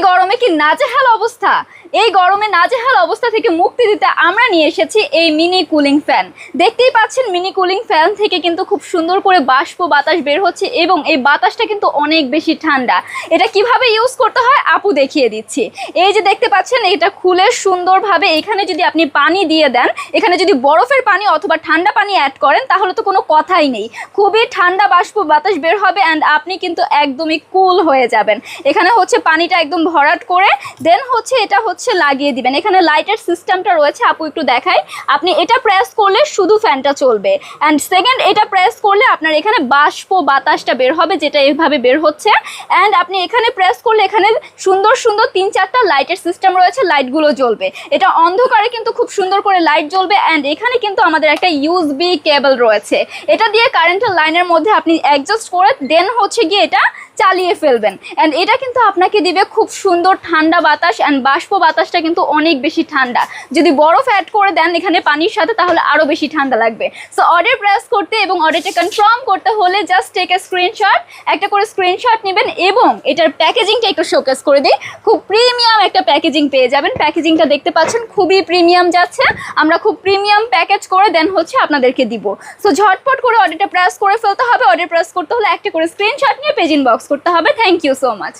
গরমে কি নাজেহাল অবস্থা। এই গরমে নাজেহাল অবস্থা থেকে মুক্তি দিতে আমরা নিয়ে এসেছি এই মিনি কুলিং ফ্যান। দেখতেই পাচ্ছেন মিনি কুলিং ফ্যান থেকে কিন্তু খুব সুন্দর করে বাষ্প বাতাস বের হচ্ছে এবং এই বাতাসটা কিন্তু অনেক বেশি ঠান্ডা। এটা কিভাবে ইউজ করতে হয় আপু দেখিয়ে দিচ্ছি। এই যে দেখতে পাচ্ছেন, এটা খুলে সুন্দরভাবে এখানে যদি আপনি পানি দিয়ে দেন, এখানে যদি বরফের পানি অথবা ঠান্ডা পানি অ্যাড করেন তাহলে তো কোনো কথাই নেই, খুবই ঠান্ডা বাষ্প বাতাস বের হবে অ্যান্ড আপনি কিন্তু একদমই কুল হয়ে যাবেন। এখানে হচ্ছে পানিটা একদম ভরাট করে দেন হচ্ছে এটা হচ্ছে লাগিয়ে দিবেন। এখানে লাইটের সিস্টেমটা রয়েছে, আপু একটু দেখাই। আপনি এটা প্রেস করলে শুধু ফ্যানটা চলবে অ্যান্ড সেকেন্ড এটা প্রেস করলে আপনার এখানে বাষ্প বাতাসটা বের হবে, যেটা এইভাবে বের হচ্ছে। অ্যান্ড আপনি এখানে প্রেস করলে এখানে সুন্দর সুন্দর 3-4টা লাইটের সিস্টেম রয়েছে, লাইটগুলো জ্বলবে। এটা অন্ধকারে কিন্তু খুব সুন্দর করে লাইট জ্বলবে। অ্যান্ড এখানে কিন্তু আমাদের একটা ইউএসবি কেবল রয়েছে, এটা দিয়ে কারেন্টের লাইনের মধ্যে আপনি অ্যাডজাস্ট করে দেন হচ্ছে গিয়ে এটা চালিয়ে ফেলবেন। অ্যান্ড এটা কিন্তু আপনাকে দিবে খুব সুন্দর ঠান্ডা বাতাস অ্যান্ড বাষ্প বাতাসটা কিন্তু অনেক বেশি ঠান্ডা। যদি বরফ অ্যাড করে দেন এখানে পানির সাথে তাহলে আরও বেশি ঠান্ডা লাগবে। সো অর্ডার প্রেস করতে এবং অর্ডারটা কনফার্ম করতে হলে জাস্ট টেক এ স্ক্রিনশট, একটা করে স্ক্রিনশট নেবেন এবং এটার প্যাকেজিংটা একটু শোকেস করে দিই। খুব প্রিমিয়াম একটা প্যাকেজিং পেয়ে যাবেন। প্যাকেজিংটা দেখতে পাচ্ছেন খুবই প্রিমিয়াম যাচ্ছে, আমরা খুব প্রিমিয়াম প্যাকেজ করে দেন হচ্ছে আপনাদেরকে দিব। সো ঝটপট করে অর্ডারটা প্রেস করে ফেলতে হবে। অর্ডার প্রেস করতে হলে একটা করে স্ক্রিনশট নিয়ে পেজ ইনবক্স করতে হবে। Thank you so much.